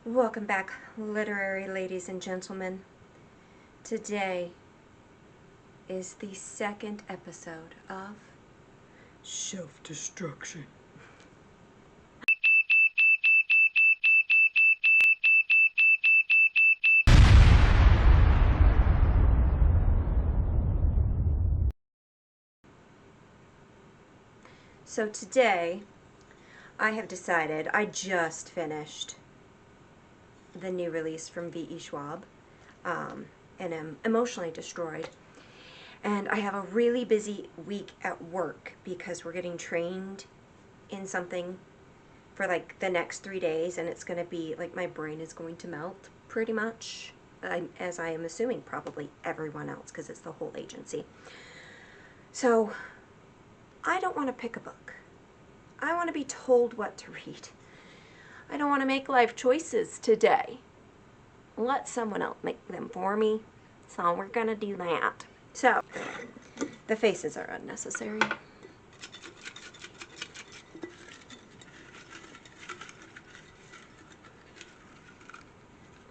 Welcome back, literary ladies and gentlemen. Today is the second episode of Self-Destruction. So today, I have decided, I just finished the new release from V.E. Schwab, and am emotionally destroyed. And I have a really busy week at work because we're getting trained in something for like the next 3 days, and it's going to be like my brain is going to melt pretty much, as I am assuming probably everyone else because it's the whole agency. So I don't want to pick a book. I want to be told what to read. I don't want to make life choices today. Let someone else make them for me. So we're going to do that. So, the faces are unnecessary.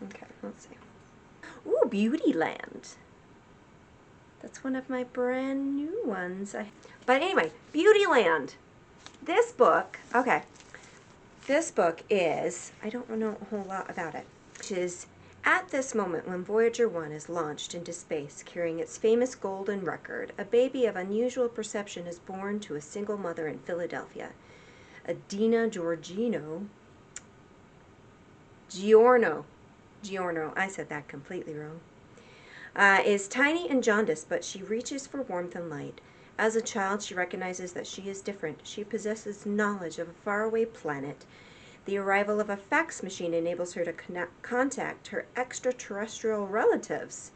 Okay, let's see. Ooh, Beautyland. That's one of my brand new ones. But anyway, Beautyland. This book, okay. This book is, I don't know a whole lot about it, which is at this moment when Voyager 1 is launched into space, carrying its famous golden record, a baby of unusual perception is born to a single mother in Philadelphia. Adina Giorno, I said that completely wrong, is tiny and jaundiced, but she reaches for warmth and light. As a child, she recognizes that she is different. She possesses knowledge of a faraway planet. The arrival of a fax machine enables her to contact her extraterrestrial relatives,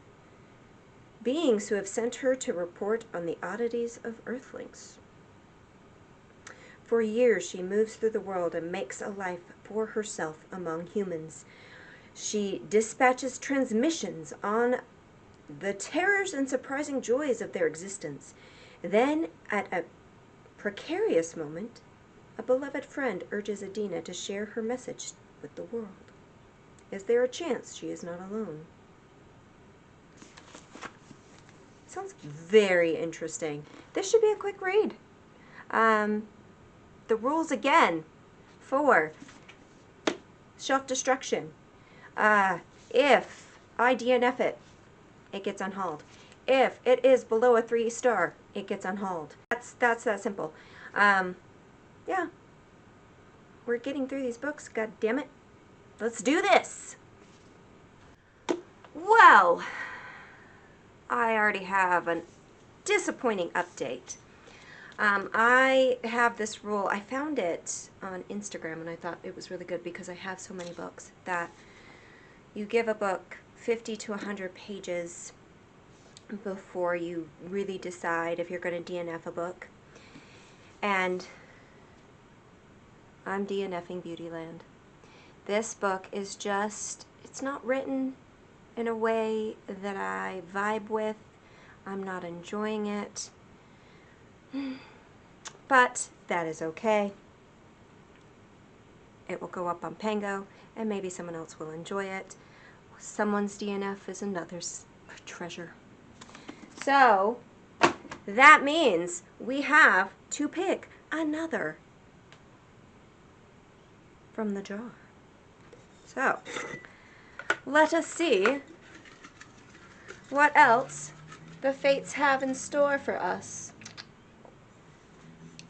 beings who have sent her to report on the oddities of Earthlings. For years, she moves through the world and makes a life for herself among humans. She dispatches transmissions on the terrors and surprising joys of their existence. Then, at a precarious moment, a beloved friend urges Adina to share her message with the world. Is there a chance she is not alone? Sounds very interesting. This should be a quick read. The rules again for self-destruction. If I DNF it, it gets unhauled. If it is below a 3-star, it gets unhauled. That's that simple. Yeah. We're getting through these books, god damn it. Let's do this! Well, I already have a disappointing update. I have this rule. I found it on Instagram and I thought it was really good because I have so many books that you give a book 50 to 100 pages before you really decide if you're going to DNF a book. And I'm DNFing Beautyland. This book is just, it's not written in a way that I vibe with. I'm not enjoying it. But that is okay. It will go up on Pango, and maybe someone else will enjoy it. Someone's DNF is another's treasure. So, that means we have to pick another from the jar. So, let us see what else the fates have in store for us.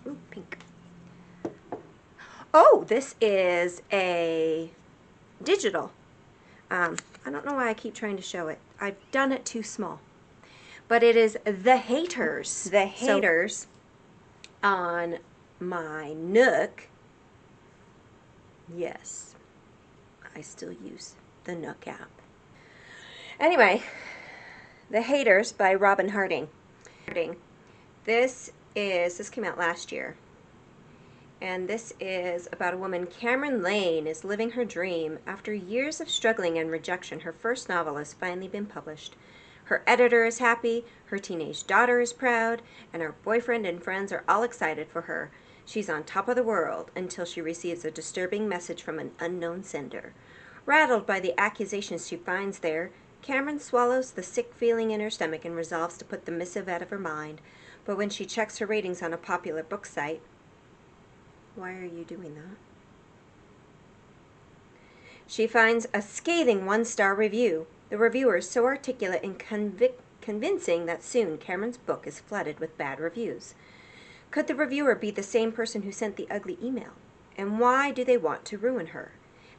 Ooh, pink. Oh, this is a digital. I don't know why I keep trying to show it. I've done it too small. But it is The Haters. The Haters on my Nook. Yes, I still use the Nook app. Anyway, The Haters by Robin Harding. This came out last year. And this is about a woman, Cameron Lane, is living her dream. After years of struggling and rejection, her first novel has finally been published. Her editor is happy, her teenage daughter is proud, and her boyfriend and friends are all excited for her. She's on top of the world until she receives a disturbing message from an unknown sender. Rattled by the accusations she finds there, Cameron swallows the sick feeling in her stomach and resolves to put the missive out of her mind. But when she checks her ratings on a popular book site, why are you doing that? She finds a scathing 1-star review. The reviewer is so articulate and convincing that soon Cameron's book is flooded with bad reviews. Could the reviewer be the same person who sent the ugly email? And why do they want to ruin her?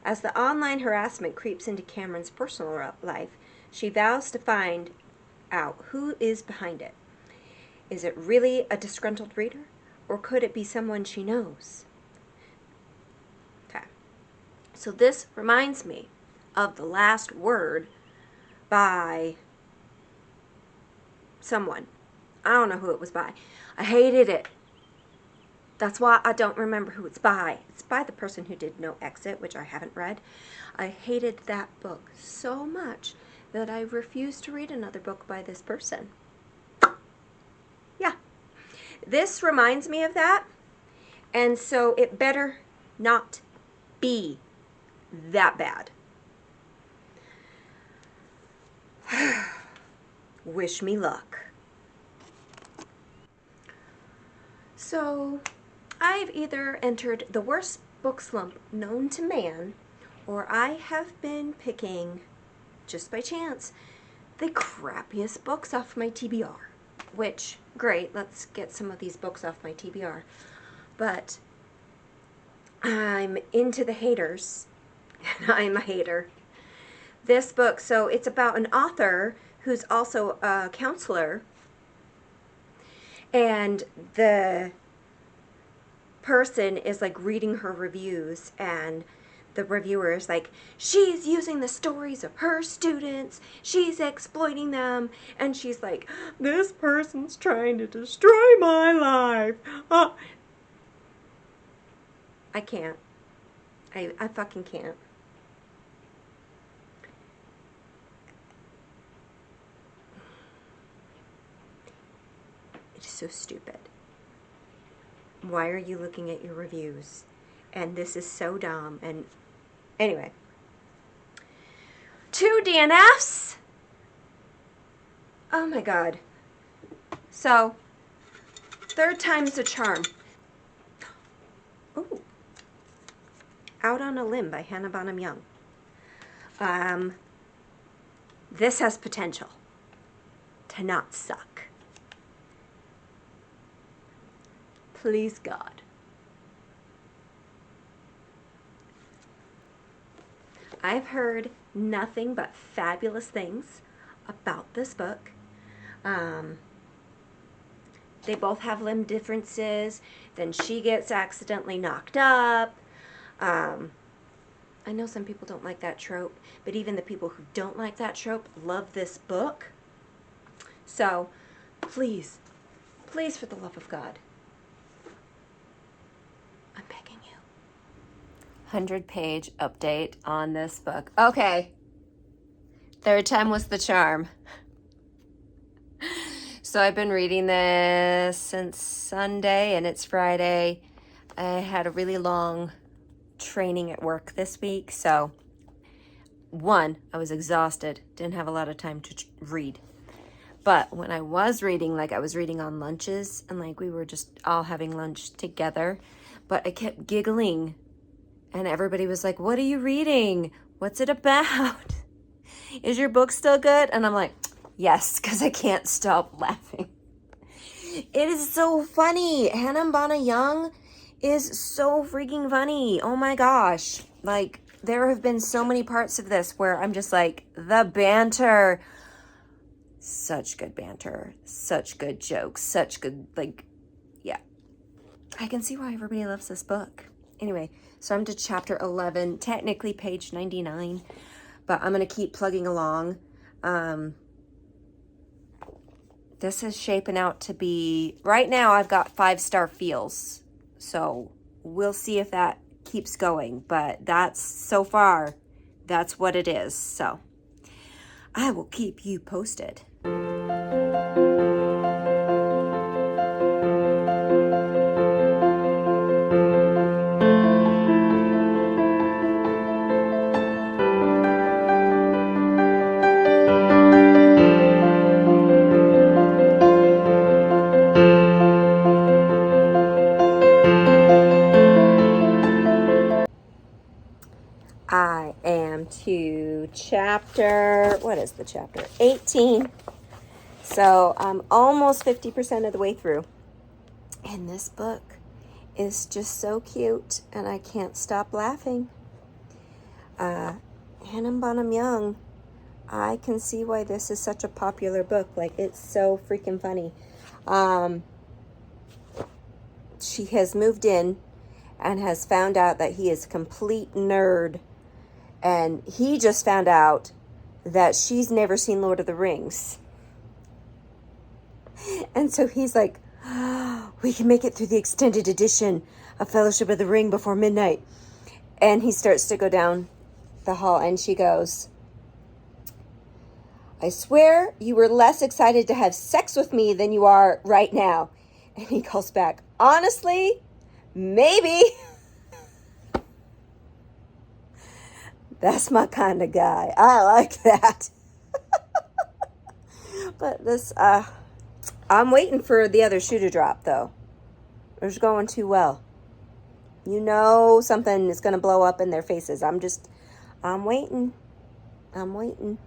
As the online harassment creeps into Cameron's personal life, she vows to find out who is behind it. Is it really a disgruntled reader? Or could it be someone she knows? Okay. So this reminds me of The Last Word by someone. I don't know who it was by. I hated it. That's why I don't remember who it's by. It's by the person who did No Exit, which I haven't read. I hated that book so much that I refused to read another book by this person. Yeah. This reminds me of that. And so it better not be that bad. Wish me luck. So, I've either entered the worst book slump known to man, or I have been picking, just by chance, the crappiest books off my TBR. Which, great, let's get some of these books off my TBR. But I'm into the haters, and I'm a hater. This book, so it's about an author who's also a counselor, and the person is like reading her reviews, and the reviewer is like, she's using the stories of her students, she's exploiting them, and she's like, this person's trying to destroy my life. I can't. I fucking can't. It's so stupid. Why are you looking at your reviews? And this is so dumb. And anyway, 2 DNFs. Oh my god. So, 3rd time's a charm. Ooh. Out on a Limb by Hannah Bonham Young. This has potential to not suck. Please, God. I've heard nothing but fabulous things about this book. They both have limb differences. Then she gets accidentally knocked up. I know some people don't like that trope, but even the people who don't like that trope love this book. So, please, please, for the love of God, I'm begging you. 100-page update on this book. Okay. 3rd time was the charm. So I've been reading this since Sunday, and it's Friday. I had a really long training at work this week, so I was exhausted, didn't have a lot of time to read. But when I was reading, like I was reading on lunches, and like we were just all having lunch together, but I kept giggling, and everybody was like, what are you reading? What's it about? Is your book still good? And I'm like, yes, because I can't stop laughing. It is so funny. Hannah Bonham Young is so freaking funny. Oh my gosh. Like, there have been so many parts of this where I'm just like, the banter. Such good banter. Such good jokes. Such good, like, yeah. I can see why everybody loves this book. Anyway, so I'm to chapter 11, technically page 99, but I'm going to keep plugging along. This is shaping out to be, right now I've got 5-star feels. So we'll see if that keeps going, but that's, so far, that's what it is. So I will keep you posted. I am to chapter, what is the chapter? 18. So I'm almost 50% of the way through. And this book is just so cute, and I can't stop laughing. Hannah Bonham Young, I can see why this is such a popular book. Like, it's so freaking funny. She has moved in and has found out that he is a complete nerd. And he just found out that she's never seen Lord of the Rings. And so he's like, oh, we can make it through the extended edition of Fellowship of the Ring before midnight. And he starts to go down the hall, and she goes, I swear you were less excited to have sex with me than you are right now. And he calls back, honestly, maybe. That's my kind of guy. I like that. But this, I'm waiting for the other shoe to drop, though. It's going too well. You know something is going to blow up in their faces. I'm waiting. I'm waiting.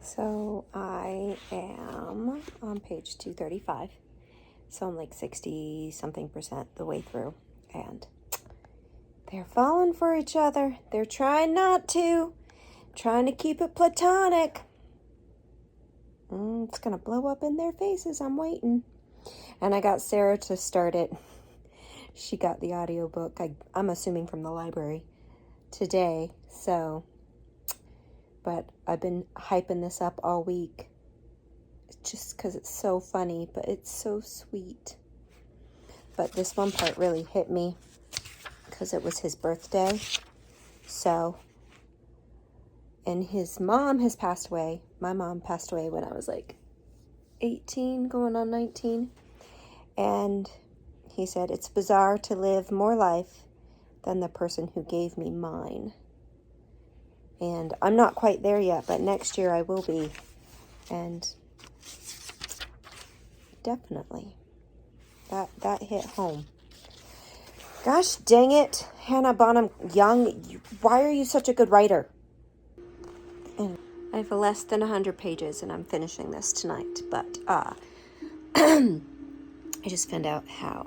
So I am on page 235. So I'm like 60 something percent the way through, and they're falling for each other. They're trying not to, trying to keep it platonic. It's gonna blow up in their faces. I'm waiting. And I got Sarah to start it. She got the audiobook, I'm assuming from the library today. So, but I've been hyping this up all week just because it's so funny, but it's so sweet. But this one part really hit me because it was his birthday. So, and his mom has passed away. My mom passed away when I was like 18, going on 19. And he said, it's bizarre to live more life than the person who gave me mine. And I'm not quite there yet, but next year I will be. And definitely, that hit home. Gosh dang it, Hannah Bonham Young, why are you such a good writer? And I have less than 100 pages, and I'm finishing this tonight. But I just found out how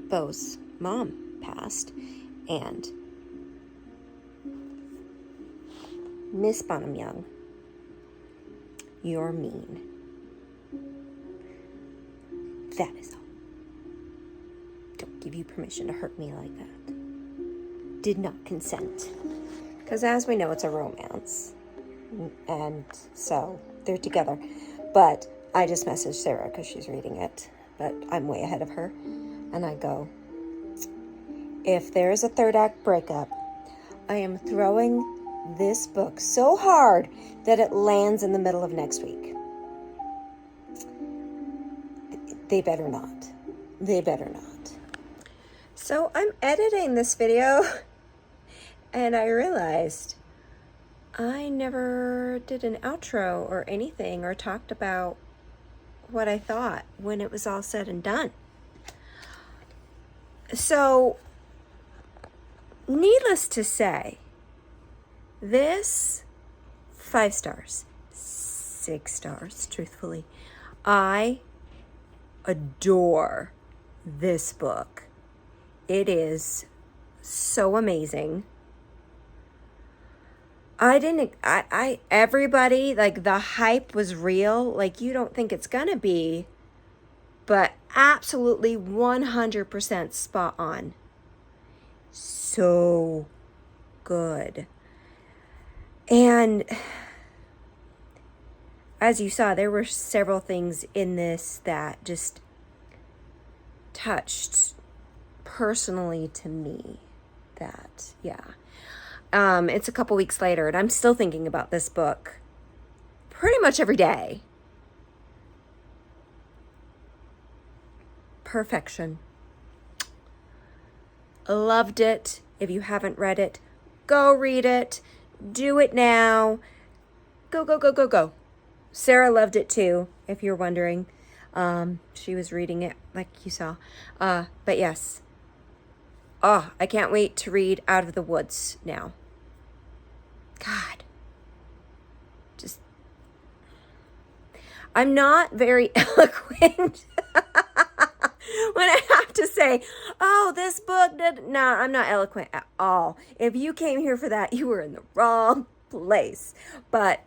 Bo's mom passed, and Miss Bonham Young, you're mean. That is all. Don't give you permission to hurt me like that. Did not consent. Because as we know, it's a romance. And so they're together. But I just messaged Sarah because she's reading it. But I'm way ahead of her. And I go, if there is a third act breakup, I am throwing this book so hard that it lands in the middle of next week. They better not. They better not. So I'm editing this video, and I realized I never did an outro or anything or talked about what I thought when it was all said and done. So, needless to say, this 5 stars, 6 stars, truthfully. I adore this book. It is so amazing. Everybody, like, the hype was real. Like, you don't think it's gonna be, but absolutely 100% spot on. So good. And as you saw, there were several things in this that just touched personally to me. That, yeah. It's a couple weeks later, and I'm still thinking about this book pretty much every day. Perfection. Loved it. If you haven't read it, go read it. Do it now. Go, go, go, go, go. Sarah loved it too, if you're wondering. She was reading it like you saw. But yes. Oh, I can't wait to read Out of the Woods now. God. I'm not very eloquent when I have to say, oh, this book did. No, I'm not eloquent at all. If you came here for that, you were in the wrong place. But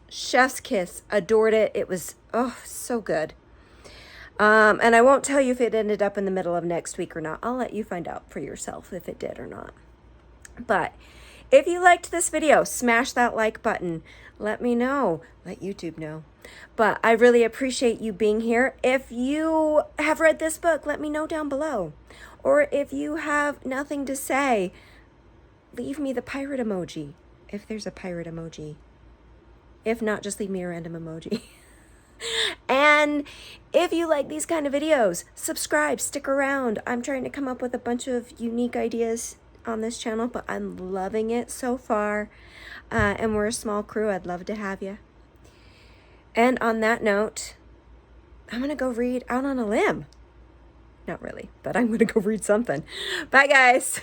chef's kiss, adored it. It was, oh, so good. And I won't tell you if it ended up in the middle of next week or not. I'll let you find out for yourself if it did or not. But if you liked this video, smash that like button. Let me know. Let YouTube know. But I really appreciate you being here. If you have read this book, let me know down below. Or if you have nothing to say, leave me the pirate emoji, if there's a pirate emoji. If not, just leave me a random emoji. And if you like these kind of videos, subscribe, stick around. I'm trying to come up with a bunch of unique ideas on this channel, but I'm loving it so far. And we're a small crew. I'd love to have you. And on that note, I'm going to go read Out on a Limb. Not really, but I'm going to go read something. Bye, guys.